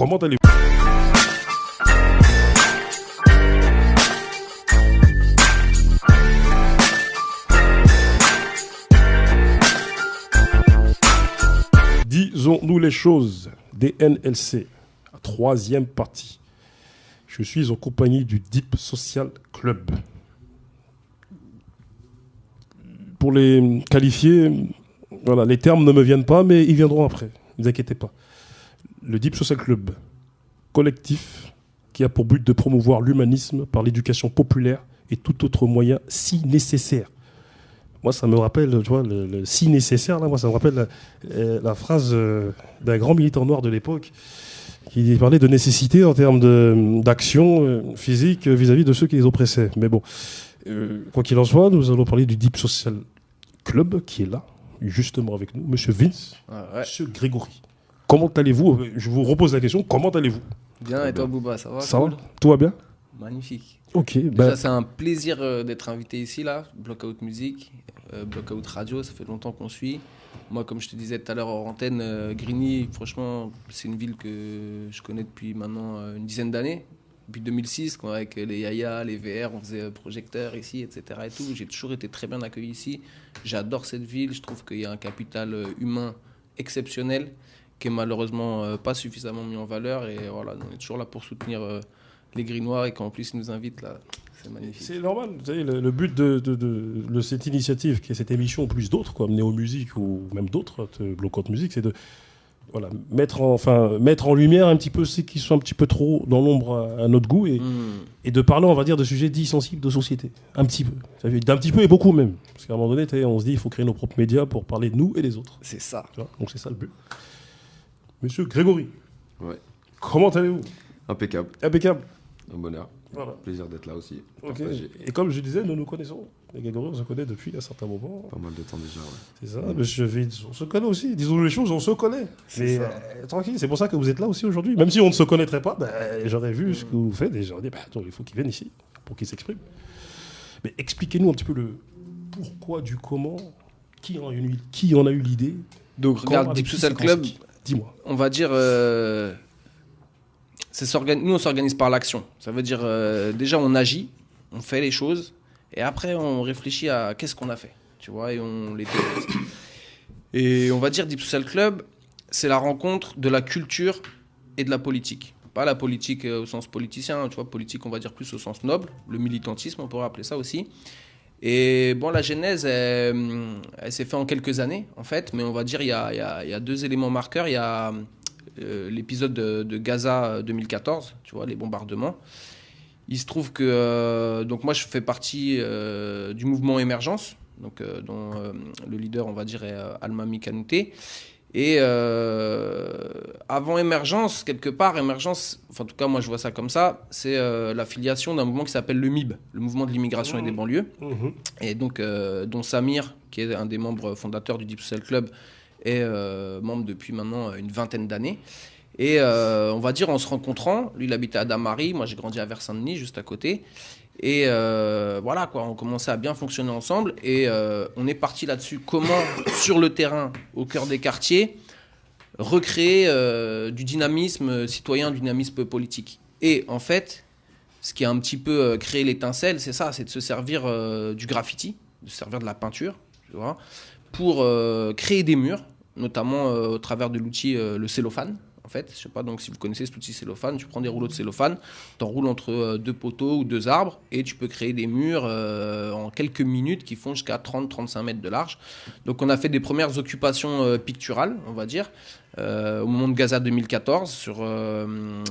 comment allez-vous? Disons-nous les choses, DNLC, troisième partie. Je suis en compagnie du Deep Social Club. Pour les qualifier, voilà, les termes ne me viennent pas, mais ils viendront après, ne vous inquiétez pas. Le Deep Social Club, collectif qui a pour but de promouvoir l'humanisme par l'éducation populaire et tout autre moyen si nécessaire. Moi, ça me rappelle, tu vois, le si nécessaire, là, moi, ça me rappelle la phrase d'un grand militant noir de l'époque qui parlait de nécessité en termes d'action physique vis-à-vis de ceux qui les oppressaient. Mais bon, quoi qu'il en soit, nous allons parler du Deep Social Club qui est là, justement avec nous, Monsieur Vince, Monsieur Grégory. Comment allez-vous? Je vous repose la question, comment allez-vous? Bien, et toi, Bouba, ça va? Ça va? Tout va bien? Magnifique. Ok. Déjà, c'est un plaisir d'être invité ici, là, Blockout Music, Blockout Radio, ça fait longtemps qu'on suit. Moi, comme je te disais tout à l'heure hors antenne, Grigny, franchement, c'est une ville que je connais depuis maintenant une dizaine d'années. Depuis 2006, quand avec les Yaya, les VR, on faisait projecteurs ici, etc. Et tout. J'ai toujours été très bien accueilli ici. J'adore cette ville. Je trouve qu'il y a un capital humain exceptionnel qui est malheureusement pas suffisamment mis en valeur. Et voilà, on est toujours là pour soutenir les Grignois et qu'en plus ils nous invitent là. C'est magnifique. C'est normal. Vous savez, le but de cette initiative, qui est cette émission, plus d'autres, comme Néo Musique ou même d'autres, Blockout Musique, c'est de mettre en lumière un petit peu ceux qui sont un petit peu trop dans l'ombre à notre goût et de parler, on va dire, de sujets dits sensibles de société. Un petit peu. D'un petit peu et beaucoup même. Parce qu'à un moment donné, on se dit il faut créer nos propres médias pour parler de nous et des autres. C'est ça. Tu vois, donc c'est ça le but. Monsieur Grégory. Ouais. Comment allez-vous? Impeccable. Impeccable. Un bonheur. Voilà. Plaisir d'être là aussi. Ok. Et comme je disais, nous nous connaissons. Les Grégory, on se connaît depuis un certain moment. Pas mal de temps déjà, ouais. C'est ça, monsieur Vince. On se connaît aussi. Disons les choses, on se connaît. Mais tranquille, c'est pour ça que vous êtes là aussi aujourd'hui. Même si on ne se connaîtrait pas, j'aurais vu ce que vous faites et j'aurais dit, attends, il faut qu'il vienne ici pour qu'il s'exprime. Mais expliquez-nous un petit peu le pourquoi, du comment, qui en a eu l'idée. Donc, regarde, Deep Social Club, dis-moi. On va dire... nous, on s'organise par l'action. Ça veut dire, déjà, on agit, on fait les choses, et après, on réfléchit à qu'est-ce qu'on a fait, tu vois, et on les théorise. Et on va dire, Deep Social Club, c'est la rencontre de la culture et de la politique. Pas la politique au sens politicien, tu vois, politique, on va dire plus au sens noble, le militantisme, on pourrait appeler ça aussi. Et bon, la genèse, elle s'est faite en quelques années, en fait, mais on va dire, il y a deux éléments marqueurs. Il y a l'épisode de Gaza 2014, tu vois, les bombardements. Il se trouve que donc moi je fais partie du mouvement Émergence, donc dont le leader, on va dire, est Almami Kanouté. Et avant Émergence, quelque part, Émergence, enfin en tout cas moi je vois ça comme ça, c'est l'affiliation d'un mouvement qui s'appelle le MIB, le mouvement de l'immigration et des banlieues. Et donc dont Samir, qui est un des membres fondateurs du Deep Social Club, est membre depuis maintenant une vingtaine d'années. Et on va dire en se rencontrant, lui il habitait à Damary, moi j'ai grandi à Vers-Saint-Denis, juste à côté. Et voilà quoi, on commençait à bien fonctionner ensemble et on est parti là-dessus. Comment, sur le terrain, au cœur des quartiers, recréer du dynamisme citoyen, du dynamisme politique. Et en fait, ce qui a un petit peu créé l'étincelle, c'est ça, c'est de se servir du graffiti, de se servir de la peinture, tu vois, pour créer des murs, notamment au travers de l'outil le cellophane. En fait, je sais pas, donc si vous connaissez cet outil cellophane, tu prends des rouleaux de cellophane, t'enroules entre deux poteaux ou deux arbres et tu peux créer des murs en quelques minutes qui font jusqu'à 30-35 mètres de large. Donc on a fait des premières occupations picturales, on va dire, au moment de Gaza 2014,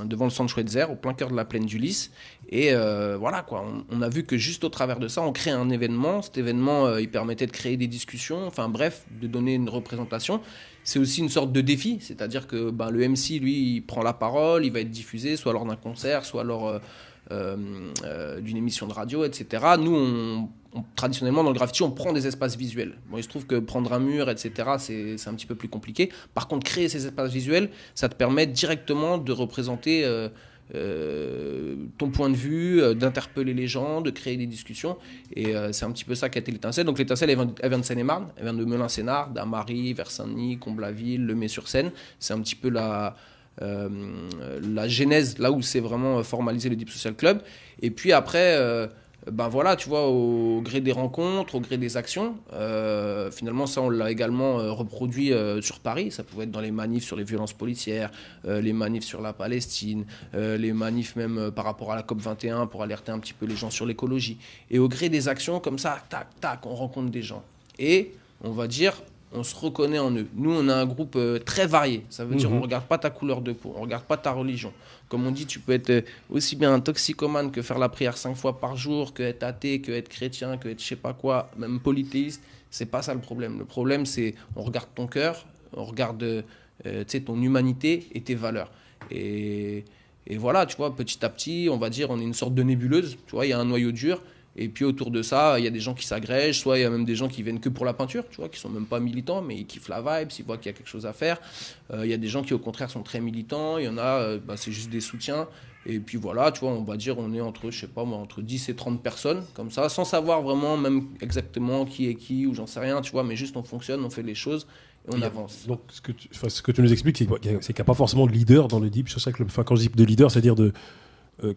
devant le centre Schweitzer, au plein cœur de la plaine d'Ulysse. Et voilà quoi, on a vu que juste au travers de ça, on crée un événement. Cet événement, il permettait de créer des discussions, enfin bref, de donner une représentation. C'est aussi une sorte de défi, c'est-à-dire que le MC, lui, il prend la parole, il va être diffusé, soit lors d'un concert, soit lors d'une émission de radio, etc. Nous, traditionnellement, dans le graffiti, on prend des espaces visuels. Bon, il se trouve que prendre un mur, etc., c'est un petit peu plus compliqué. Par contre, créer ces espaces visuels, ça te permet directement de représenter ton point de vue, d'interpeller les gens, de créer des discussions. Et c'est un petit peu ça qui a été l'étincelle. Donc l'étincelle, elle vient de Seine-et-Marne, elle vient de Melun-Sénart, d'Amary, Vers-Saint-Denis, Comblaville, Lemay-sur-Seine. C'est un petit peu la genèse, là où c'est vraiment formalisé le Deep Social Club. Et puis après, ben voilà, tu vois, au gré des rencontres, au gré des actions, finalement, ça, on l'a également reproduit sur Paris. Ça pouvait être dans les manifs sur les violences policières, les manifs sur la Palestine, les manifs même par rapport à la COP21 pour alerter un petit peu les gens sur l'écologie. Et au gré des actions, comme ça, tac, tac, on rencontre des gens. Et on va dire, on se reconnaît en eux. Nous, on a un groupe très varié. Ça veut dire, on ne regarde pas ta couleur de peau, on ne regarde pas ta religion. Comme on dit, tu peux être aussi bien un toxicomane que faire la prière 5 fois par jour, que être athée, que être chrétien, que être je sais pas quoi, même polythéiste. C'est pas ça le problème. Le problème, c'est on regarde ton cœur, on regarde ton humanité et tes valeurs. Et voilà, tu vois, petit à petit, on va dire, on est une sorte de nébuleuse. Tu vois, il y a un noyau dur. Et puis autour de ça, il y a des gens qui s'agrègent, soit il y a même des gens qui viennent que pour la peinture, tu vois, qui sont même pas militants, mais ils kiffent la vibe, ils voient qu'il y a quelque chose à faire. Il y a des gens qui au contraire sont très militants, il y en a, c'est juste des soutiens. Et puis voilà, tu vois, on va dire, on est entre, je sais pas moi, entre 10 et 30 personnes, comme ça, sans savoir vraiment même exactement qui est qui, ou j'en sais rien, tu vois, mais juste on fonctionne, on fait les choses et on avance. Donc ce que tu nous expliques, c'est qu'il n'y a pas forcément de leader dans le Deep Social Club. Enfin, quand je dis de leader, c'est-à-dire de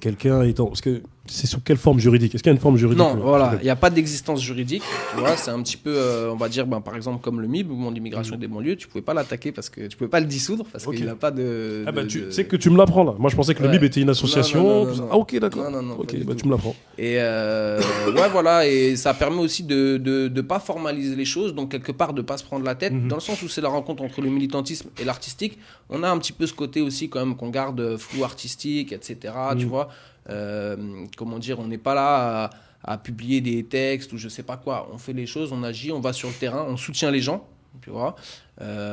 quelqu'un étant... Parce que c'est sous quelle forme juridique? Est-ce qu'il y a une forme juridique? Non, voilà, il n'y a pas d'existence juridique. Tu vois, c'est un petit peu, on va dire, par exemple, comme le MIB, Mouvement d'immigration et des banlieues, tu ne pouvais pas l'attaquer parce que tu ne pouvais pas le dissoudre parce qu'il n'a pas de... tu sais que tu me l'apprends là. Moi, je pensais que le MIB était une association. Non. Ah, ok, d'accord. Non, ok, tu me l'apprends. Et ouais, voilà, et ça permet aussi de ne pas formaliser les choses, donc quelque part de ne pas se prendre la tête, dans le sens où c'est la rencontre entre le militantisme et l'artistique. On a un petit peu ce côté aussi, quand même, qu'on garde flou artistique, etc. Tu vois. Comment dire, on n'est pas là à publier des textes ou je sais pas quoi. On fait les choses, on agit, on va sur le terrain, on soutient les gens, tu vois.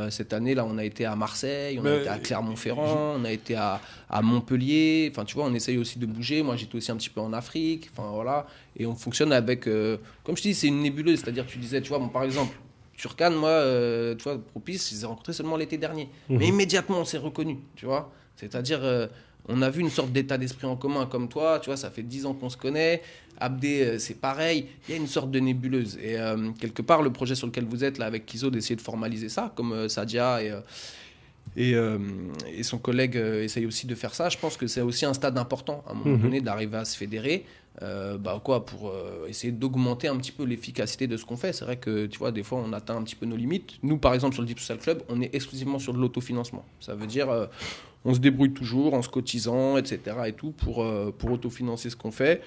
Cette année là, on a été à Marseille, on a été à Clermont-Ferrand, on a été à Montpellier. Enfin, tu vois, on essaye aussi de bouger. Moi, j'étais aussi un petit peu en Afrique. Enfin voilà, et on fonctionne avec, comme je te dis, c'est une nébuleuse. C'est-à-dire, tu disais, tu vois, par exemple. Sur Cannes, moi, tu vois, Propice, je les ai rencontrés seulement l'été dernier. Mais immédiatement, on s'est reconnus, tu vois. C'est-à-dire, on a vu une sorte d'état d'esprit en commun comme toi, tu vois, ça fait 10 ans qu'on se connaît. Abdé, c'est pareil. Il y a une sorte de nébuleuse. Et quelque part, le projet sur lequel vous êtes, là, avec Kizo, d'essayer de formaliser ça, comme Sadia et son collègue essaye aussi de faire ça. Je pense que c'est aussi un stade important, à un moment donné, d'arriver à se fédérer. Pour essayer d'augmenter un petit peu l'efficacité de ce qu'on fait. C'est vrai que, tu vois, des fois, on atteint un petit peu nos limites. Nous, par exemple, sur le Deep Social Club, on est exclusivement sur de l'autofinancement. Ça veut dire, on se débrouille toujours en se cotisant, etc. et tout, pour autofinancer ce qu'on fait.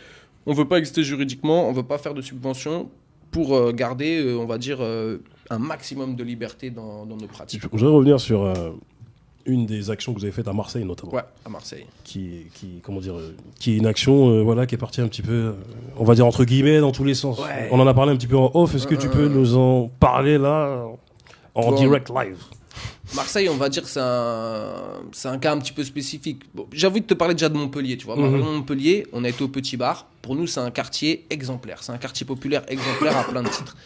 On ne veut pas exister juridiquement, on ne veut pas faire de subventions pour garder, on va dire, un maximum de liberté dans nos pratiques. Je voudrais revenir sur une des actions que vous avez faites à Marseille, notamment. Ouais, à Marseille. Qui est une action qui est partie un petit peu, on va dire entre guillemets, dans tous les sens. Ouais. On en a parlé un petit peu en off. Est-ce que tu peux nous en parler là, en direct live? Marseille, on va dire que c'est un cas un petit peu spécifique. Bon, j'ai envie de te parler déjà de Montpellier. Tu vois, Montpellier, on a été au Petit Bar. Pour nous, c'est un quartier exemplaire. C'est un quartier populaire exemplaire à plein de titres.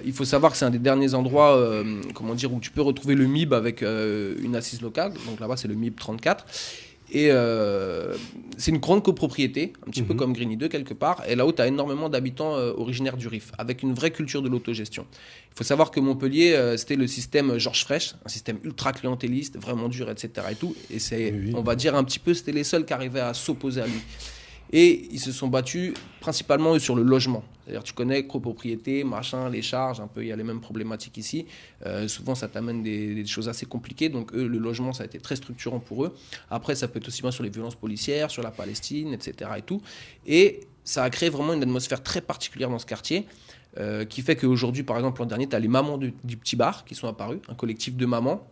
Il faut savoir que c'est un des derniers endroits où tu peux retrouver le MIB avec une assise locale. Donc là-bas, c'est le MIB 34. Et c'est une grande copropriété, un petit peu comme Grigny 2 quelque part. Et là-haut, tu as énormément d'habitants originaires du Rif, avec une vraie culture de l'autogestion. Il faut savoir que Montpellier, c'était le système Georges Frêche, un système ultra clientéliste, vraiment dur, etc. Et tout. Et on va dire un petit peu, c'était les seuls qui arrivaient à s'opposer à lui. Et ils se sont battus principalement sur le logement. C'est-à-dire, tu connais copropriété, machin, les charges, un peu, il y a les mêmes problématiques ici. Souvent, ça t'amène des choses assez compliquées. Donc, eux, le logement, ça a été très structurant pour eux. Après, ça peut être aussi bien sur les violences policières, sur la Palestine, etc. Et tout. Et ça a créé vraiment une atmosphère très particulière dans ce quartier, qui fait qu'aujourd'hui, par exemple, l'an dernier, tu as les mamans du Petit Bar qui sont apparues, un collectif de mamans,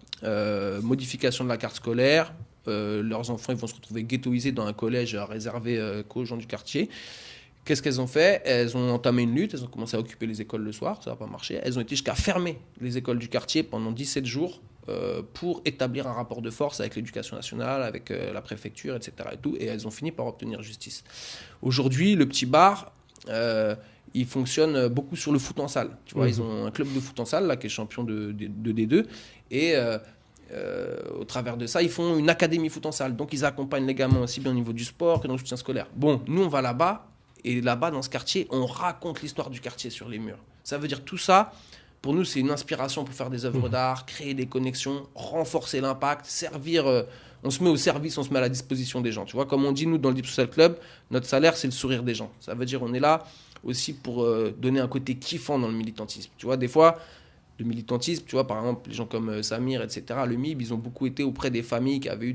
modification de la carte scolaire. Leurs enfants ils vont se retrouver ghettoisés dans un collège réservé qu'aux gens du quartier. Qu'est-ce qu'elles ont fait? Elles ont entamé une lutte, elles ont commencé à occuper les écoles le soir, ça n'a pas marché. Elles ont été jusqu'à fermer les écoles du quartier pendant 17 jours pour établir un rapport de force avec l'éducation nationale, avec la préfecture, etc. Et tout, et elles ont fini par obtenir justice. Aujourd'hui, le Petit Bar, il fonctionne beaucoup sur le foot en salle. Tu vois, ils ont un club de foot en salle là, qui est champion de D2, et au travers de ça, ils font une académie foot en salle. Donc, ils accompagnent les gamins aussi bien au niveau du sport que dans le soutien scolaire. Bon, nous, on va là-bas. Et là-bas, dans ce quartier, on raconte l'histoire du quartier sur les murs. Ça veut dire tout ça, Pour nous, c'est une inspiration pour faire des œuvres d'art, créer des connexions, renforcer l'impact, servir. On se met au service, on se met à la disposition des gens. Tu vois, comme on dit, nous, dans le Deep Social Club, notre salaire, c'est le sourire des gens. Ça veut dire on est là aussi pour donner un côté kiffant dans le militantisme. Tu vois, des fois, le militantisme, tu vois, par exemple, les gens comme Samir, etc., le MIB, ils ont beaucoup été auprès des familles qui avaient eu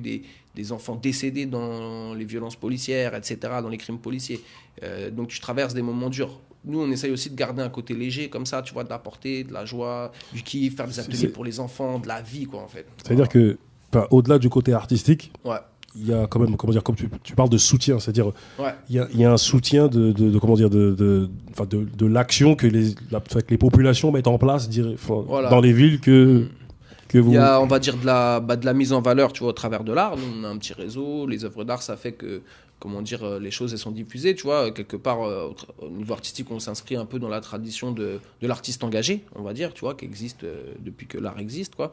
des enfants décédés dans les violences policières, etc., dans les crimes policiers. Donc, tu traverses des moments durs. Nous, on essaye aussi de garder un côté léger, comme ça, tu vois, d'apporter de la joie, du kiff, faire des ateliers pour les enfants, de la vie, quoi, en fait. C'est-à-dire que, au-delà du côté artistique, Ouais. il y a quand même, comment dire, comme tu parles de soutien, c'est-à-dire, Ouais. il y a un soutien comment dire, de l'action que que les populations mettent en place Voilà. dans les villes que vous. Il y a, on va dire, de la mise en valeur, tu vois, au travers de l'art. Nous, on a un petit réseau. Les œuvres d'art, ça fait que, comment dire, les choses, elles sont diffusées, tu vois. Quelque part, au niveau artistique, on s'inscrit un peu dans la tradition de l'artiste engagé, on va dire, tu vois, qui existe depuis que l'art existe, quoi.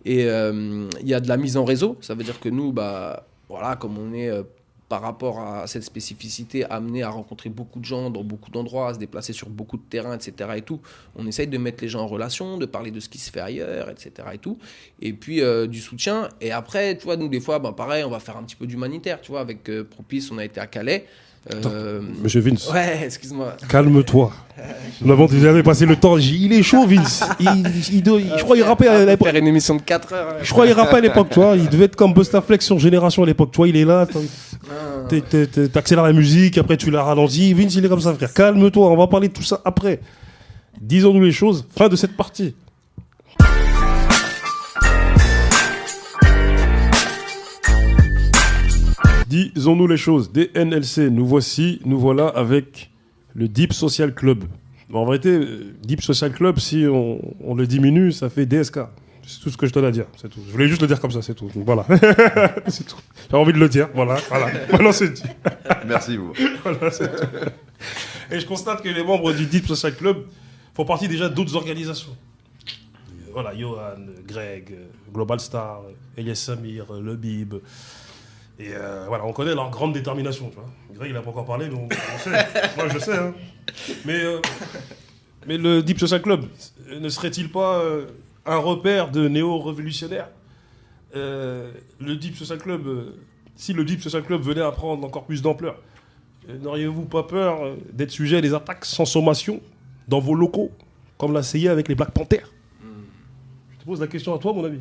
Et il y a de la mise en réseau. Ça veut dire que nous, bah, voilà, comme on est, par rapport à cette spécificité, amené à rencontrer beaucoup de gens dans beaucoup d'endroits, à se déplacer sur beaucoup de terrains, etc. et tout, on essaye de mettre les gens en relation, de parler de ce qui se fait ailleurs, etc. et tout. Et puis, du soutien. Et après, tu vois, nous, des fois, bah, pareil, on va faire un petit peu d'humanitaire, tu vois. Avec Propice, on a été à Calais. Monsieur Vince, Ouais, excuse-moi. calme-toi. Nous avons déjà passé le temps. Il est chaud, Vince. Je crois qu'il rappait à l'époque. Faire une émission de 4 heures. Je crois qu'il rappait à l'époque, tu vois. Il devait être comme Bustaflex sur Génération à l'époque. Tu vois, il est là. T'accélères la musique, après tu la ralentis. Vince, il est comme ça, frère. Calme-toi, on va parler de tout ça après. Disons-nous les choses. Fin de cette partie. Disons-nous les choses. DNLC, nous voilà avec le Deep Social Club. En vérité, Deep Social Club, si on le diminue, ça fait DSK. C'est tout ce que je te l'ai à dire, c'est tout. Je voulais juste le dire comme ça, c'est tout. Donc, voilà. C'est tout. J'ai envie de le dire, voilà. Maintenant, c'est dit. Merci, vous. Voilà, c'est tout. Et je constate que les membres du Deep Social Club font partie déjà d'autres organisations. Voilà, Johan, Greg, Global Star, Elias Samir, Le Bib. Et voilà, on connaît leur grande détermination, tu vois. Greg, il n'a pas encore parlé, mais on sait. Moi, je sais. Hein. Mais le Deep Social Club, ne serait-il pas un repère de néo-révolutionnaires le Deep Social Club, si le Deep Social Club venait à prendre encore plus d'ampleur, n'auriez-vous pas peur d'être sujet à des attaques sans sommation dans vos locaux, comme l'a CIA avec les Black Panthers Je te pose la question à toi, mon ami.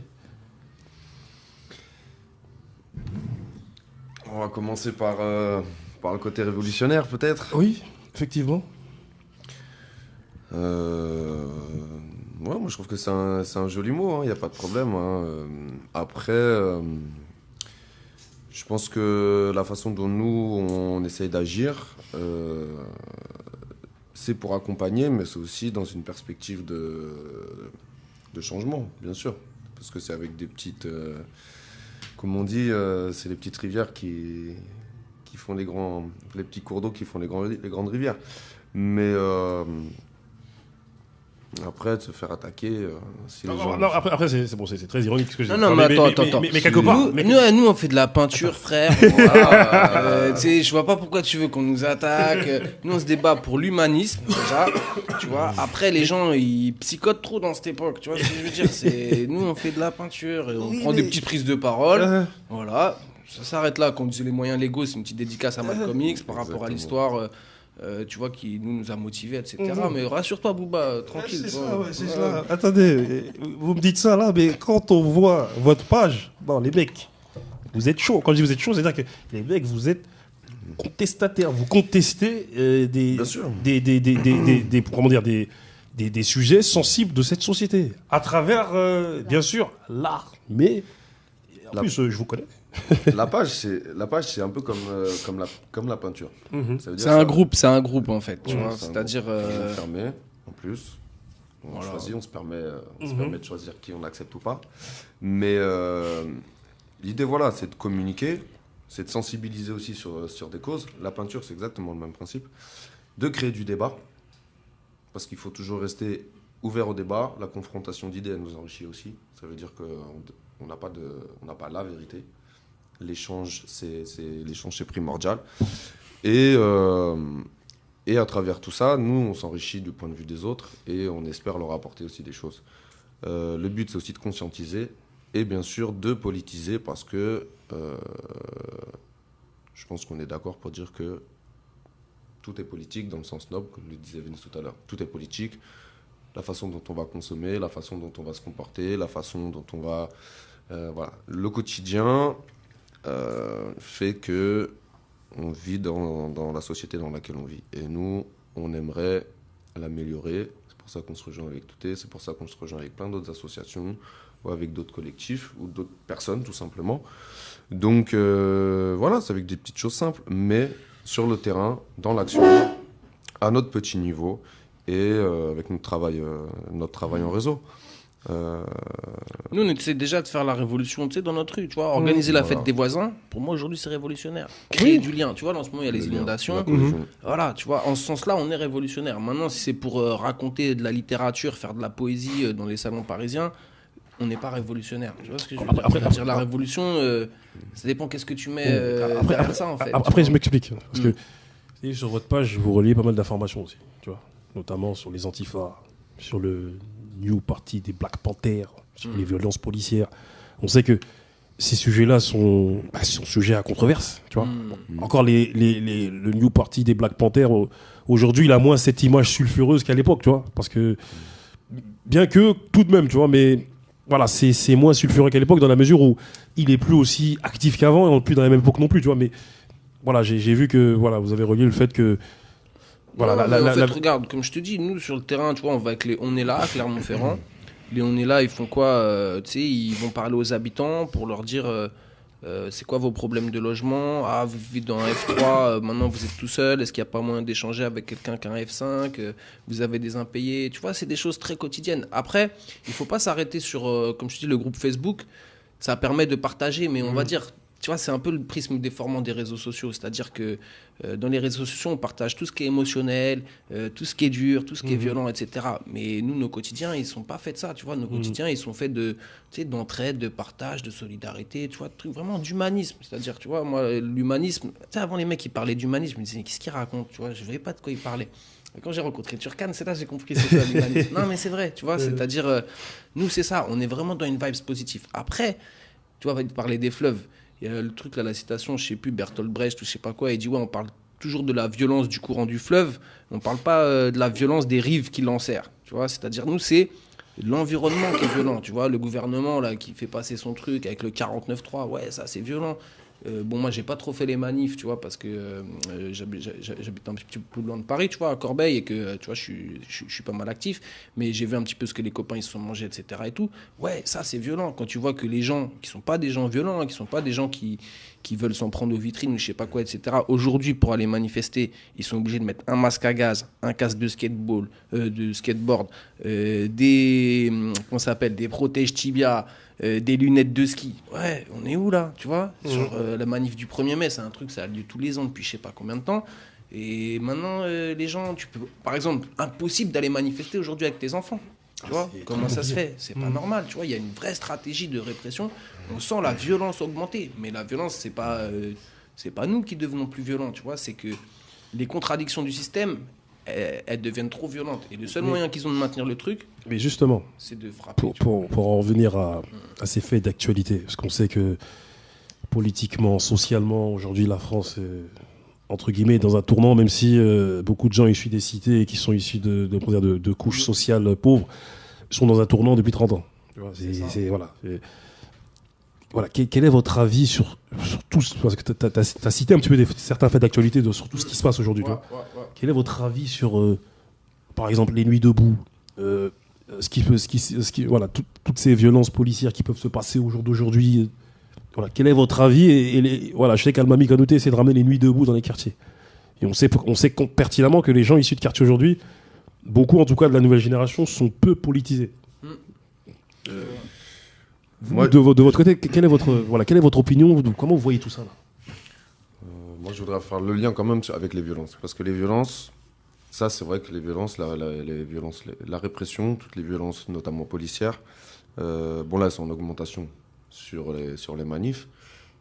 On va commencer par le côté révolutionnaire, peut-être. Oui, effectivement. Ouais, moi je trouve que c'est un joli mot, il n'y a pas de problème. Hein. Après, je pense que la façon dont nous, on essaye d'agir, c'est pour accompagner, mais c'est aussi dans une perspective de changement, bien sûr. Parce que c'est avec des petites... comme on dit, c'est les petites rivières qui font les petits cours d'eau qui font les grandes rivières. Mais après, de se faire attaquer, si les gens... Non, après c'est bon, c'est très ironique ce que je dis. Non, mais attends. Mais quelque part... Nous, on fait de la peinture, frère. Voilà, tu sais, je vois pas pourquoi tu veux qu'on nous attaque. Nous, on se débat pour l'humanisme, déjà. Tu vois, après, les gens, ils psychotent trop dans cette époque. Tu vois ce que je veux dire? Nous, on fait de la peinture et on prend des petites prises de parole. Voilà. Ça s'arrête là. Quand on dit les moyens légaux, c'est une petite dédicace à Malcolm X par rapport à l'histoire... tu vois, qui nous a motivés, etc. Mais rassure-toi, Booba, tranquille. C'est ça, ouais, c'est ça. Attendez, vous me dites ça là, mais quand on voit votre page, bon, les mecs, vous êtes chaud. Quand je dis vous êtes chaud, c'est-à-dire que les mecs, vous êtes contestataires. Vous contestez Bien sûr. comment dire, des sujets sensibles de cette société. À travers, bien sûr, l'art. Mais, en plus, je vous connais. La page, c'est un peu comme la peinture. Ça veut dire C'est un groupe en fait. Tu vois, c'est-à-dire. Fermé, en plus. On choisit, on se permet de choisir qui on accepte ou pas. Mais l'idée, voilà, c'est de communiquer, c'est de sensibiliser aussi sur des causes. La peinture, c'est exactement le même principe. De créer du débat, parce qu'il faut toujours rester ouvert au débat. La confrontation d'idées, elle nous enrichit aussi. Ça veut dire qu'on n'a pas la vérité. L'échange, c'est primordial. Et Et à travers tout ça, nous, on s'enrichit du point de vue des autres et on espère leur apporter aussi des choses. Le but, c'est aussi de conscientiser et bien sûr de politiser parce que je pense qu'on est d'accord pour dire que tout est politique dans le sens noble, comme le disait Vénus tout à l'heure. Tout est politique. La façon dont on va consommer, la façon dont on va se comporter, la façon dont on va... voilà. Le quotidien fait que on vit dans la société dans laquelle on vit. Et nous, on aimerait l'améliorer. C'est pour ça qu'on se rejoint avec Touté, c'est pour ça qu'on se rejoint avec plein d'autres associations, ou avec d'autres collectifs, ou d'autres personnes, tout simplement. Donc, voilà, c'est avec des petites choses simples, mais sur le terrain, dans l'action, à notre petit niveau, et avec notre travail en réseau. Nous, on essaie déjà de faire la révolution, tu sais, dans notre rue, tu vois. Organiser la fête des voisins, pour moi, aujourd'hui, c'est révolutionnaire. Créer du lien, tu vois, en ce moment, il y a les inondations. Voilà, tu vois, en ce sens-là, on est révolutionnaire. Maintenant, si c'est pour raconter de la littérature, faire de la poésie dans les salons parisiens, on n'est pas révolutionnaire. Tu vois ce que je veux dire? C'est-à-dire, la révolution, ça dépend qu'est-ce que tu mets derrière ça, en fait. Après, je m'explique. Parce que sur votre page, vous reliez pas mal d'informations aussi, tu vois, notamment sur les antifas, sur le New Party des Black Panthers, sur les violences policières. On sait que ces sujets-là sont sujets à controverse, tu vois. Encore le New Party des Black Panthers, aujourd'hui, il a moins cette image sulfureuse qu'à l'époque, tu vois. Parce que, bien que, tout de même, tu vois, mais voilà, c'est moins sulfureux qu'à l'époque dans la mesure où il est plus aussi actif qu'avant et plus dans la même époque non plus, tu vois. Mais voilà, j'ai vu que voilà, vous avez relié le fait que voilà, regarde, comme je te dis, nous sur le terrain, tu vois, on est là à Clermont-Ferrand. On est là, ils font quoi? Tu sais, ils vont parler aux habitants pour leur dire c'est quoi vos problèmes de logement? Ah, vous vivez dans un F3, maintenant vous êtes tout seul. Est-ce qu'il n'y a pas moyen d'échanger avec quelqu'un qui a un F5? Vous avez des impayés? Tu vois, c'est des choses très quotidiennes. Après, il ne faut pas s'arrêter sur, comme je te dis, le groupe Facebook. Ça permet de partager, mais on va dire. Tu vois, c'est un peu le prisme déformant des réseaux sociaux. C'est-à-dire que dans les réseaux sociaux, on partage tout ce qui est émotionnel, tout ce qui est dur, tout ce qui est violent, etc. Mais nous, nos quotidiens, ils ne sont pas faits de ça. Tu vois, nos quotidiens, ils sont faits d'entraide, de partage, de solidarité, tu vois, de trucs vraiment d'humanisme. C'est-à-dire, tu vois, moi, l'humanisme... Tu sais, avant, les mecs, ils parlaient d'humanisme. Ils me disaient, qu'est-ce qu'ils racontent? Tu vois, je ne voyais pas de quoi ils parlaient. Et quand j'ai rencontré Turcan, c'est là que j'ai compris c'est quoi l'humanisme. Non, mais c'est vrai, tu vois, c'est-à-dire, nous, c'est ça. On est vraiment dans une vibe positive. Après, tu vois, on va te parler des fleuves. Il y a le truc là, la citation, je sais plus, Bertolt Brecht ou je sais pas quoi, il dit ouais, on parle toujours de la violence du courant du fleuve, on parle pas de la violence des rives qui l'enserrent, tu vois, c'est-à-dire nous c'est l'environnement qui est violent, tu vois, le gouvernement là qui fait passer son truc avec le 49.3, ouais, ça c'est violent. Bon, moi, j'ai pas trop fait les manifs, tu vois, parce que j'habite un petit peu plus loin de Paris, tu vois, à Corbeil, et que, tu vois, je suis pas mal actif, mais j'ai vu un petit peu ce que les copains, ils se sont mangés, etc. et tout. Ouais, ça, c'est violent. Quand tu vois que les gens, qui sont pas des gens violents, hein, qui sont pas des gens qui veulent s'en prendre aux vitrines, ou je sais pas quoi, etc., aujourd'hui, pour aller manifester, ils sont obligés de mettre un masque à gaz, un casque de skateboard, comment ça s'appelle, des protèges tibia, des lunettes de ski. Ouais, on est où là, tu vois? Sur la manif du 1er mai, c'est un truc, ça a lieu tous les ans depuis je sais pas combien de temps. Et maintenant, les gens, tu peux, par exemple, impossible d'aller manifester aujourd'hui avec tes enfants. Tu vois, comment ça se fait? C'est pas normal, tu vois, il y a une vraie stratégie de répression. On sent la violence augmenter, mais la violence, c'est pas nous qui devenons plus violents, tu vois, c'est que les contradictions du système, elles deviennent trop violentes. Et le seul moyen qu'ils ont de maintenir le truc, mais justement, c'est de frapper. Pour en revenir à ces faits d'actualité, parce qu'on sait que politiquement, socialement, aujourd'hui, la France est, entre guillemets, dans un tournant, même si beaucoup de gens issus des cités et qui sont issus de couches sociales pauvres sont dans un tournant depuis 30 ans. Voilà, quel est votre avis sur tout, parce que tu as cité un petit peu certains faits d'actualité sur tout ce qui se passe aujourd'hui. Quel est votre avis sur, par exemple, les nuits debout, toutes ces violences policières qui peuvent se passer au jour d'aujourd'hui? Voilà, quel est votre avis? Voilà, je sais qu'Almami Kanouté essaie de ramener les nuits debout dans les quartiers. Et on sait pertinemment que les gens issus de quartiers aujourd'hui, beaucoup en tout cas de la nouvelle génération, sont peu politisés. Vous, de votre côté, quelle est votre opinion? Comment vous voyez tout ça là? Moi, je voudrais faire le lien quand même avec les violences. Parce que les violences, ça, c'est vrai que les violences, la répression, toutes les violences, notamment policières, bon là, c'est en augmentation sur les manifs.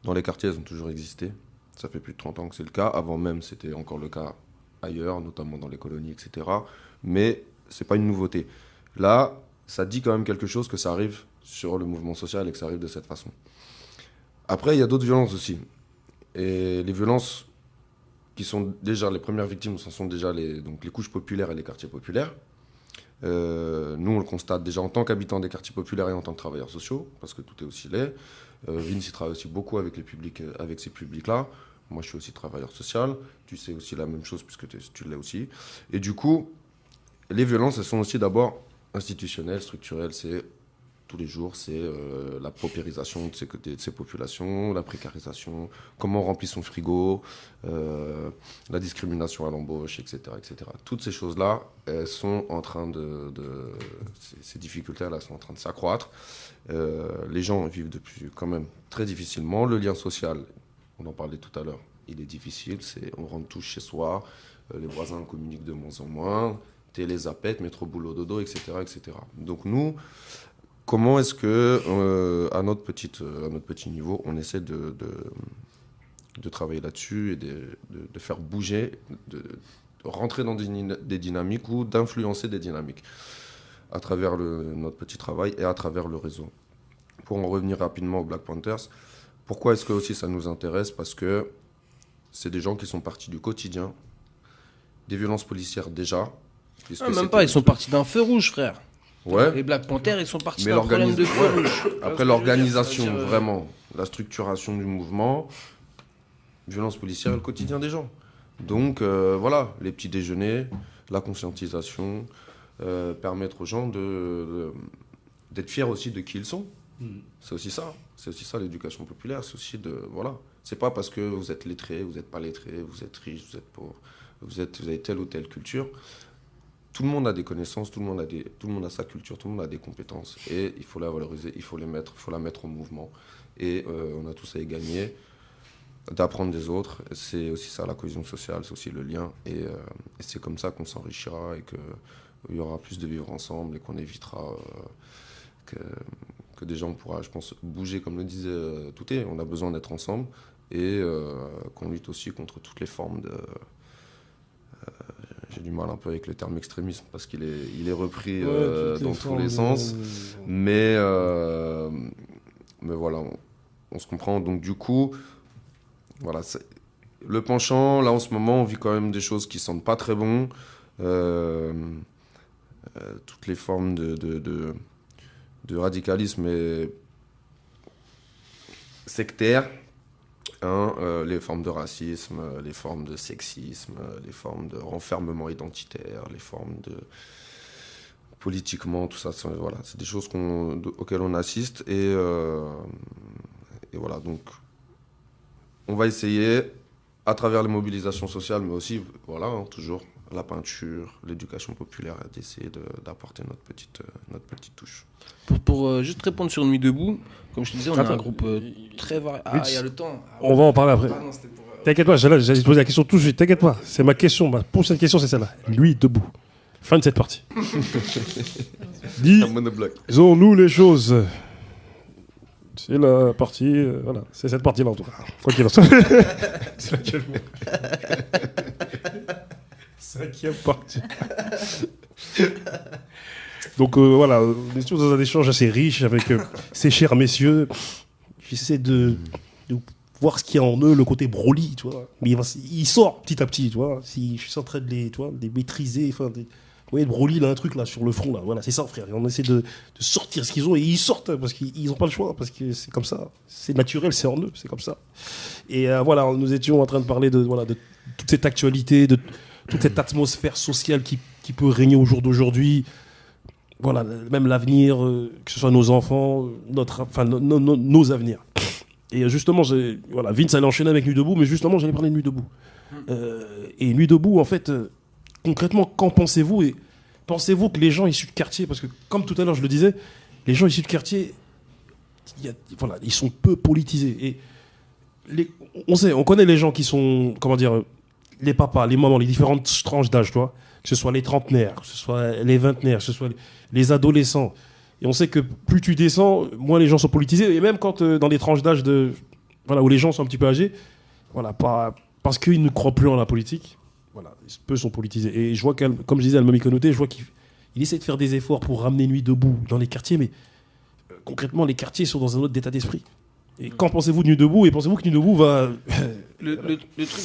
Dans les quartiers, elles ont toujours existé. Ça fait plus de 30 ans que c'est le cas. Avant même, c'était encore le cas ailleurs, notamment dans les colonies, etc. Mais c'est pas une nouveauté. Là, ça dit quand même quelque chose que ça arrive sur le mouvement social et que ça arrive de cette façon. Après, il y a d'autres violences aussi. Et les violences qui sont déjà, les premières victimes, ce sont déjà les couches populaires et les quartiers populaires. Nous, on le constate déjà en tant qu'habitants des quartiers populaires et en tant que travailleurs sociaux, parce que tout est aussi laid. Vince, il travaille aussi beaucoup avec ces publics-là. Moi, je suis aussi travailleur social. Tu sais aussi la même chose puisque tu l'es aussi. Et du coup, les violences, elles sont aussi d'abord institutionnelles, structurelles. C'est tous les jours, c'est la paupérisation de ces populations, la précarisation, comment on remplit son frigo, la discrimination à l'embauche, etc., etc. Toutes ces choses-là, elles sont en train ces difficultés-là sont en train de s'accroître. Les gens vivent depuis quand même très difficilement. Le lien social, on en parlait tout à l'heure, il est difficile. On rentre tous chez soi, les voisins communiquent de moins en moins, télé, zapette, métro, boulot, dodo, etc., etc. Donc nous, comment est-ce que, à notre petit niveau, on essaie de travailler là-dessus et de faire bouger, de rentrer dans des dynamiques ou d'influencer des dynamiques à travers notre petit travail et à travers le réseau. Pour en revenir rapidement aux Black Panthers, pourquoi est-ce que aussi ça nous intéresse? Parce que c'est des gens qui sont partis du quotidien, des violences policières déjà. Même pas, ils sont partis d'un feu rouge, frère. Ouais. Les Black Panthers, ils sont partis d'un problème de feu rouge. Après l'organisation, vraiment, la structuration du mouvement, violence policière et le quotidien des gens. Donc voilà, les petits déjeuners, la conscientisation, permettre aux gens d'être fiers aussi de qui ils sont. C'est aussi ça l'éducation populaire, c'est aussi voilà. C'est pas parce que vous êtes lettré, vous n'êtes pas lettré, vous êtes riche, vous êtes pauvre, vous avez telle ou telle culture. Tout le monde a des connaissances, tout le monde a sa culture, tout le monde a des compétences. Et il faut la valoriser, il faut la mettre en mouvement. Et on a tous à y gagner, d'apprendre des autres. C'est aussi ça la cohésion sociale, c'est aussi le lien. Et c'est comme ça qu'on s'enrichira et qu'il y aura plus de vivre ensemble et qu'on évitera que des gens pourra, je pense, bouger, comme le disait Touté. On a besoin d'être ensemble et qu'on lutte aussi contre toutes les formes de... J'ai du mal un peu avec le terme extrémisme parce qu'il est repris dans tous les sens. Mais voilà, on se comprend. Donc du coup, voilà, le penchant, là en ce moment, on vit quand même des choses qui sentent pas très bon. Toutes les formes de radicalisme sectaire. Les formes de racisme, les formes de sexisme, les formes de renfermement identitaire, les formes de politiquement, tout ça, voilà, c'est des choses auxquelles on assiste et voilà, donc on va essayer à travers les mobilisations sociales, mais aussi, voilà, toujours la peinture, l'éducation populaire, d'essayer d'apporter notre petite touche. Pour juste répondre sur Nuit debout, comme je te disais, on a un groupe très varié. Ah, il y a le temps. On va en parler après. T'inquiète pas, j'allais te poser la question tout de suite. T'inquiète pas, c'est ma question. Ma prochaine question, c'est celle-là. Nuit debout. Fin de cette partie. Disons-nous les choses. C'est la partie. Voilà, c'est cette partie-là en tout cas. Quoi qu'il en soit. C'est laquelle? Cinquième partie. Donc voilà, on est dans un échange assez riche avec ces chers messieurs. J'essaie de voir ce qu'il y a en eux, le côté Broly, tu vois. Mais il sort petit à petit, tu vois. Je suis en train de les maîtriser. Enfin, vous voyez, Broly, il a un truc là sur le front, là. Voilà, c'est ça, frère. Et on essaie de sortir ce qu'ils ont et ils sortent parce qu'ils n'ont pas le choix, parce que c'est comme ça. C'est naturel, c'est en eux, c'est comme ça. Et voilà, nous étions en train de parler de toute cette actualité, de toute cette atmosphère sociale qui peut régner au jour d'aujourd'hui. Voilà, même l'avenir, que ce soit nos enfants, nos avenirs. Et justement, voilà, Vince allait enchaîner avec Nuit debout, mais justement, j'allais parler de Nuit debout. Et Nuit debout, en fait, concrètement, qu'en pensez-vous? Et pensez-vous que les gens issus de quartier, parce que comme tout à l'heure je le disais, les gens issus de quartier, voilà, ils sont peu politisés. Et on connaît les gens qui sont, comment dire, les papas, les mamans, les différentes tranches d'âge, tu vois, que ce soit les trentenaires, que ce soit les vingtenaires, que ce soit les adolescents. Et on sait que plus tu descends, moins les gens sont politisés. Et même quand dans les tranches d'âge où les gens sont un petit peu âgés, voilà, parce qu'ils ne croient plus en la politique, voilà, peu sont politisés. Et je vois comme je disais, Almami Konaté, je vois qu'il essaie de faire des efforts pour ramener Nuit Debout dans les quartiers, mais concrètement, les quartiers sont dans un autre état d'esprit. Et qu'en pensez-vous de Nuit Debout? Et pensez-vous que Nuit Debout va... Le truc,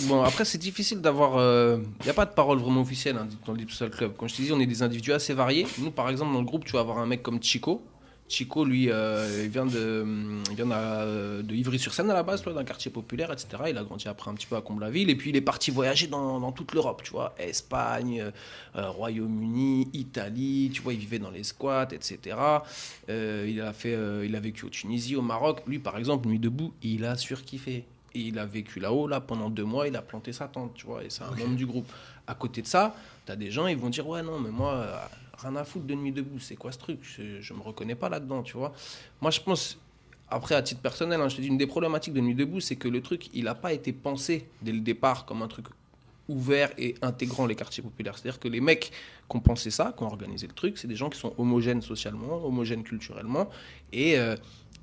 bon, après, c'est difficile d'avoir. Il n'y a pas de parole vraiment officielle dans le Deep Social Club. Comme je te dis, on est des individus assez variés. Nous, par exemple, dans le groupe, tu vas avoir un mec comme Chico. Chico, lui, il vient de Ivry-sur-Seine à la base, d'un quartier populaire, etc. Il a grandi après un petit peu à Comble-la-Ville. Et puis, il est parti voyager dans toute l'Europe, tu vois. Espagne, Royaume-Uni, Italie, tu vois, il vivait dans les squats, etc. Il a vécu au Tunisie, au Maroc. Lui, par exemple, Nuit Debout, il a surkiffé. Et il a vécu là-haut, là, pendant 2 mois, il a planté sa tente, tu vois, et c'est un membre du groupe. À côté de ça, tu as des gens, ils vont dire, ouais, non, mais moi, rien à foutre de Nuit Debout, c'est quoi ce truc? Je me reconnais pas là-dedans, tu vois. Moi, je pense, après, à titre personnel, je te dis, une des problématiques de Nuit Debout, c'est que le truc, il n'a pas été pensé dès le départ comme un truc ouvert et intégrant les quartiers populaires. C'est-à-dire que les mecs qui ont pensé ça, qui ont organisé le truc, c'est des gens qui sont homogènes socialement, homogènes culturellement, et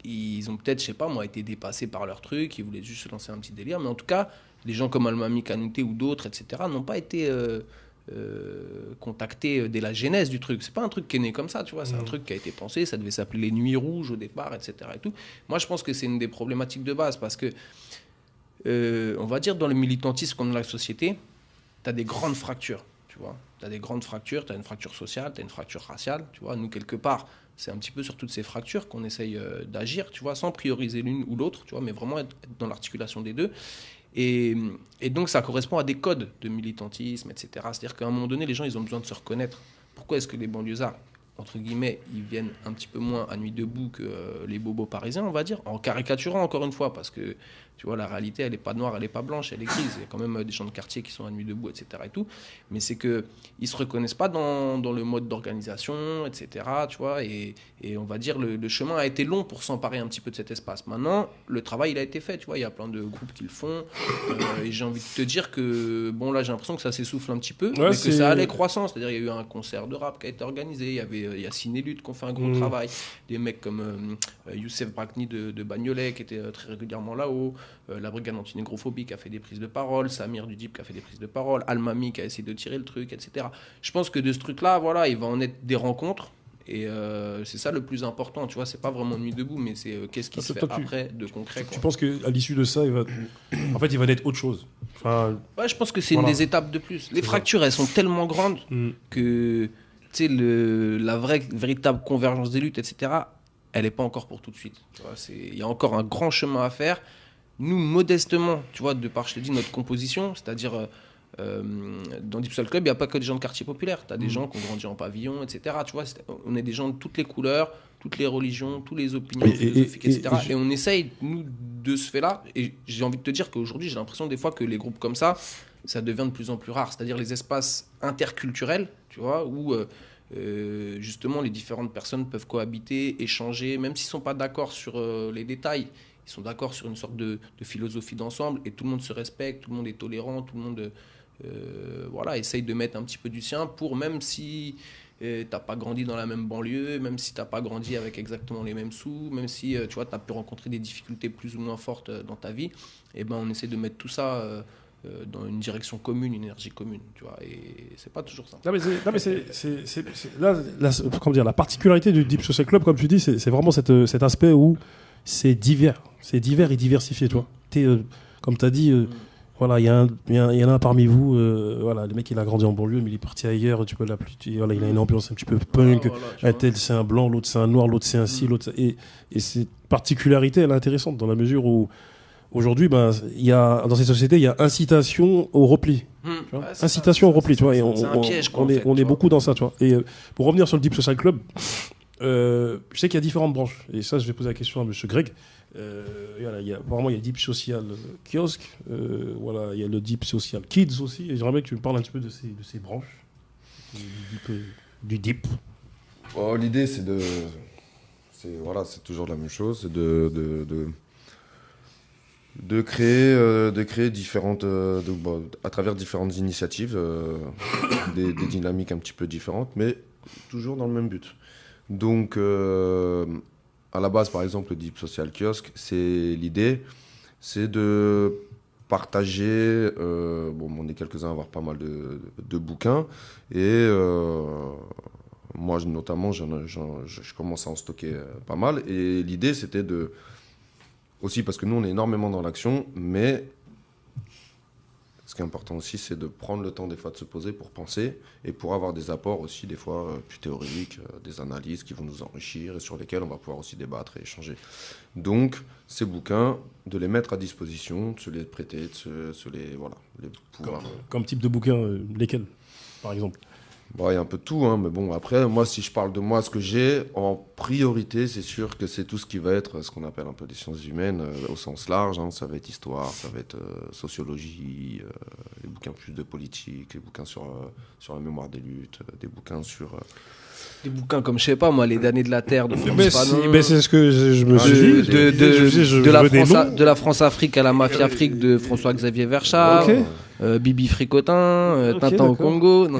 ils ont peut-être, je sais pas moi, été dépassés par leur truc, ils voulaient juste se lancer un petit délire, mais en tout cas, les gens comme Almami Konaté ou d'autres, etc., n'ont pas été contactés dès la genèse du truc. C'est pas un truc qui est né comme ça, tu vois, c'est un truc qui a été pensé, ça devait s'appeler les Nuits Rouges au départ, etc. Et tout. Moi, je pense que c'est une des problématiques de base, parce que, on va dire, dans le militantisme comme dans la société, tu as des grandes fractures, tu vois. Tu as des grandes fractures, tu as une fracture sociale, tu as une fracture raciale, tu vois. Nous, quelque part, c'est un petit peu sur toutes ces fractures qu'on essaye d'agir, tu vois, sans prioriser l'une ou l'autre, tu vois, mais vraiment être dans l'articulation des deux. Et donc, ça correspond à des codes de militantisme, etc. C'est-à-dire qu'à un moment donné, les gens, ils ont besoin de se reconnaître. Pourquoi est-ce que les banlieusards, entre guillemets, ils viennent un petit peu moins à Nuit Debout que les bobos parisiens, on va dire, en caricaturant encore une fois, parce que tu vois, la réalité, elle n'est pas noire, elle n'est pas blanche, elle est grise. Il y a quand même des gens de quartier qui sont à Nuit Debout, etc. Et tout. Mais c'est qu'ils ne se reconnaissent pas dans le mode d'organisation, etc. Tu vois, et on va dire, le chemin a été long pour s'emparer un petit peu de cet espace. Maintenant, le travail, il a été fait. Tu vois, il y a plein de groupes qui le font. Et j'ai envie de te dire que, bon, là, j'ai l'impression que ça s'essouffle un petit peu, mais que ça allait croissant. C'est-à-dire, il y a eu un concert de rap qui a été organisé. Il y a Ciné Lutte qui ont fait un gros travail. Des mecs comme Youssef Brakni de Bagnolet qui était très régulièrement là-haut. La brigade anti-négrophobique a fait des prises de parole, Samir du Deep qui a fait des prises de parole, Almami qui a essayé de tirer le truc, etc. Je pense que de ce truc-là, voilà, il va en être des rencontres. Et c'est ça le plus important, tu vois, c'est pas vraiment Nuit Debout, mais c'est qu'est-ce qui se fait après de concret. Tu penses qu'à l'issue de ça, en fait, il va naître autre chose? Enfin, ouais, je pense que c'est une des étapes de plus. Les fractures, elles sont tellement grandes que la véritable convergence des luttes, etc., elle n'est pas encore pour tout de suite. Il y a encore un grand chemin à faire. Nous, modestement, tu vois, de par, je te dis, notre composition, c'est-à-dire dans Deep Social Club, il n'y a pas que des gens de quartier populaire. Tu as des gens qui ont grandi en pavillon, etc. Tu vois, on est des gens de toutes les couleurs, toutes les religions, toutes les opinions philosophiques, etc. Et on essaye, nous, de ce fait-là. Et j'ai envie de te dire qu'aujourd'hui, j'ai l'impression des fois que les groupes comme ça devient de plus en plus rare. C'est-à-dire les espaces interculturels, tu vois, où justement les différentes personnes peuvent cohabiter, échanger, même s'ils ne sont pas d'accord sur les détails. Ils sont d'accord sur une sorte de philosophie d'ensemble et tout le monde se respecte, tout le monde est tolérant, tout le monde voilà, essaye de mettre un petit peu du sien pour, même si t'as pas grandi dans la même banlieue, même si t'as pas grandi avec exactement les mêmes sous, même si tu vois, t'as pu rencontrer des difficultés plus ou moins fortes dans ta vie, et ben on essaie de mettre tout ça dans une direction commune, une énergie commune, tu vois, et c'est pas toujours ça. Non mais comment dire, la particularité du Deep Social Club, comme tu dis, c'est vraiment cet aspect où c'est divers et diversifié, tu vois. Comme tu as dit, voilà, il y en a un parmi vous, voilà, le mec il a grandi en banlieue, mais il est parti ailleurs, tu peux l'appeler, voilà, il a une ambiance un petit peu punk, tel c'est un blanc, l'autre c'est un noir, l'autre c'est un ci, l'autre et cette particularité elle est intéressante dans la mesure où aujourd'hui, ben, dans ces sociétés, il y a incitation au repli. Tu vois, incitation au repli, tu vois, et on est beaucoup dans ça, tu vois. Et pour revenir sur le Deep Social Club, je sais qu'il y a différentes branches, et ça je vais poser la question à monsieur Greg. Apparemment il y a le Deep Social Kiosque, voilà, il y a le Deep Social Kids aussi, et j'aimerais bien que tu me parles un petit peu de ces branches du Deep. Oh, l'idée c'est toujours la même chose, c'est de créer différentes à travers différentes initiatives des dynamiques un petit peu différentes, mais toujours dans le même but. Donc à la base, par exemple, le Deep Social Kiosque, l'idée, c'est de partager. On est quelques-uns à avoir pas mal de bouquins. Et moi, notamment, je commence à en stocker pas mal. Et l'idée, c'était de... Aussi parce que nous, on est énormément dans l'action, mais ce qui est important aussi, c'est de prendre le temps des fois de se poser pour penser et pour avoir des apports aussi des fois plus théoriques, des analyses qui vont nous enrichir et sur lesquelles on va pouvoir aussi débattre et échanger. Donc, ces bouquins, de les mettre à disposition, de se les prêter, de se les pouvoir... Comme type de bouquin, lesquels, par exemple? Bon, il y a un peu de tout, hein, mais bon, après, moi, si je parle de moi, ce que j'ai, en priorité, c'est sûr que c'est tout ce qui va être ce qu'on appelle un peu des sciences humaines au sens large. Hein, ça va être histoire, ça va être sociologie, des bouquins plus de politique, des bouquins sur la mémoire des luttes, des bouquins sur... Des bouquins comme, je sais pas moi, Les damnés de la Terre de Frantz Fanon. Mais c'est ce que je me suis dit. De la France-Afrique à la Mafia-Afrique de François-Xavier Verschard. Ok. Bibi Fricotin, Tintin au Congo. Non,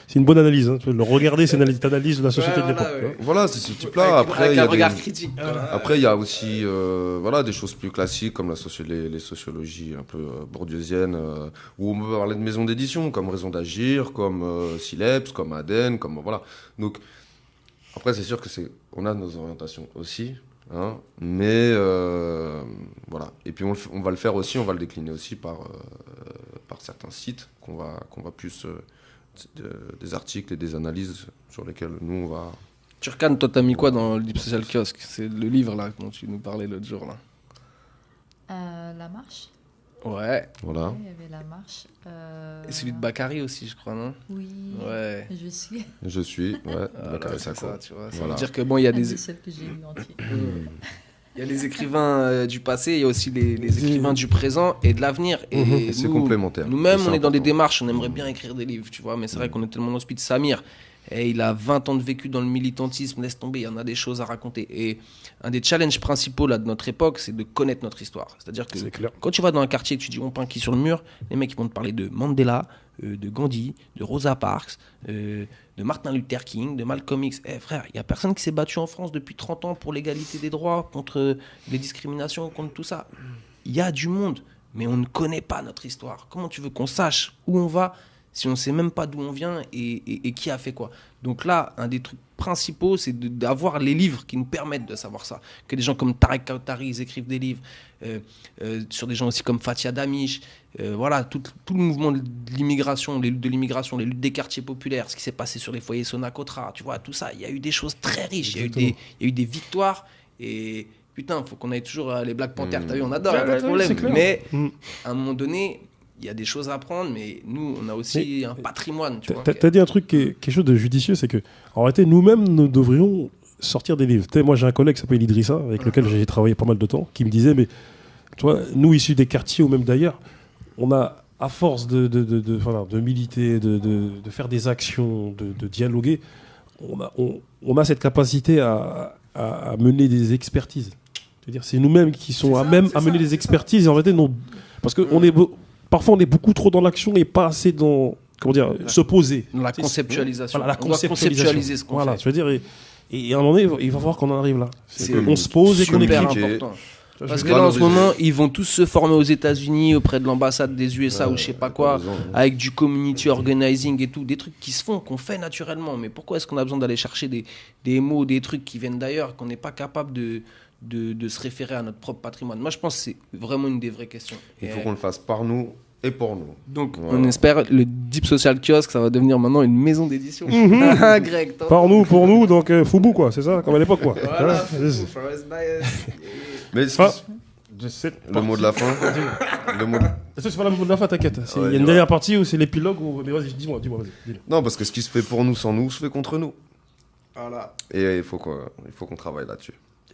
c'est une bonne analyse. Hein. Le regarder, c'est une analyse de la société de l'époque. Ouais. Voilà, c'est ce type-là. Après, avec il y a un regard critique. Après, il y a aussi des choses plus classiques comme les sociologies un peu bourdieusiennes, où on peut parler de maisons d'édition, comme Raison d'agir, comme Sileps, comme Aden, comme voilà. Donc, après, c'est sûr que on a nos orientations aussi. Hein, mais voilà. Et puis on va le faire aussi, on va le décliner aussi par certains sites qu'on va plus des articles et des analyses sur lesquels nous on va. Turcan, toi t'as mis quoi dans le Deep Social Kiosque? C'est le livre là dont tu nous parlais l'autre jour là. La marche. Ouais. Voilà. Oui, il y avait la marche. Et celui de Bakary aussi, je crois, non? Oui. Ouais. Je suis. Ouais. Bakary Sacco. Ça, tu vois. Ça Voilà. veut dire que bon, il y a des. Celle que j'ai lu entier. Il y a les écrivains du passé, il y a aussi les écrivains du présent et de l'avenir. Et c'est complémentaire. Nous-mêmes, C'est on est dans des important. démarches, on aimerait bien écrire des livres, tu vois, mais c'est vrai qu'on est tellement dans le speed. Samir, et il a 20 ans de vécu dans le militantisme, laisse tomber, il y en a des choses à raconter. Et un des challenges principaux là, de notre époque, c'est de connaître notre histoire. C'est-à-dire que quand tu vas dans un quartier et que tu dis on peint qui sur le mur, les mecs ils vont te parler de Mandela, de Gandhi, de Rosa Parks, de Martin Luther King, de Malcolm X. Frère, il n'y a personne qui s'est battu en France depuis 30 ans pour l'égalité des droits, contre les discriminations, contre tout ça. Il y a du monde, mais on ne connaît pas notre histoire. Comment tu veux qu'on sache où on va si on ne sait même pas d'où on vient et qui a fait quoi? Donc là, un des trucs principaux, c'est d'avoir les livres qui nous permettent de savoir ça. Que des gens comme Tarek Kautari, ils écrivent des livres, sur des gens aussi comme Fatia Damish, voilà, tout le mouvement de l'immigration, les luttes de l'immigration, les luttes des quartiers populaires, ce qui s'est passé sur les foyers Sonacotra, tu vois, tout ça, il y a eu des choses très riches, il y a eu des victoires, et putain, il faut qu'on aille toujours les Black Panthers, t'as vu, on adore, pas de problème, mais à un moment donné, il y a des choses à apprendre, mais nous, on a aussi un patrimoine. T'as dit un truc qui est quelque chose de judicieux, c'est que, en réalité, nous-mêmes, nous devrions sortir des livres. Moi, j'ai un collègue qui s'appelle Idrissa, avec lequel j'ai travaillé pas mal de temps, qui me disait, mais tu vois, nous, issus des quartiers ou même d'ailleurs, on a, à force de militer, de faire des actions, de dialoguer, on a cette capacité à mener des expertises. C'est-à-dire, c'est nous-mêmes qui sont à mener des expertises, et en réalité, non. Parce que parfois, on est beaucoup trop dans l'action et pas assez dans, se poser. Dans la conceptualisation. Voilà, on doit conceptualiser ce qu'on fait. Je veux dire, et à un moment donné, il va falloir qu'on en arrive là. On se pose et qu'on écrit. C'est super important. Parce que là, en ce moment, ils vont tous se former aux États-Unis auprès de l'ambassade des USA ou je sais pas quoi, avec du community organizing et tout, des trucs qui se font, qu'on fait naturellement. Mais pourquoi est-ce qu'on a besoin d'aller chercher des mots, des trucs qui viennent d'ailleurs, qu'on n'est pas capable de se référer à notre propre patrimoine? Moi, je pense que c'est vraiment une des vraies questions. Il faut qu'on le fasse par nous et pour nous. Donc, on espère le Deep Social Kiosque, ça va devenir maintenant une maison d'édition. Greg, par nous, pour nous, donc Foubou, quoi, c'est ça, comme à l'époque, quoi. Voilà, Foubou, Forest Bias. Mais le mot de la fin. C'est pas le mot de la fin, t'inquiète. Il y a une dernière partie où c'est l'épilogue. Mais vas-y, dis-moi, vas-y. Non, parce que ce qui se fait pour nous sans nous se fait contre nous. Voilà. Et il faut qu'on travaille là-dessus.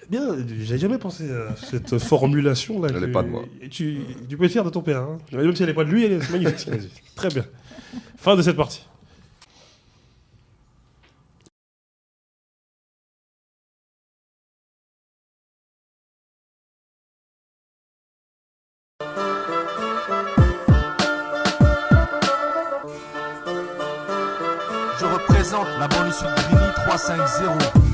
Bien, j'avais jamais pensé à cette formulation là. Elle n'est pas de moi. Tu peux être fier de ton père, hein. Même si elle n'est pas de lui, c'est magnifique. Vas-y. Très bien. Fin de cette partie. Je représente la banlieue sud de Grigny 350.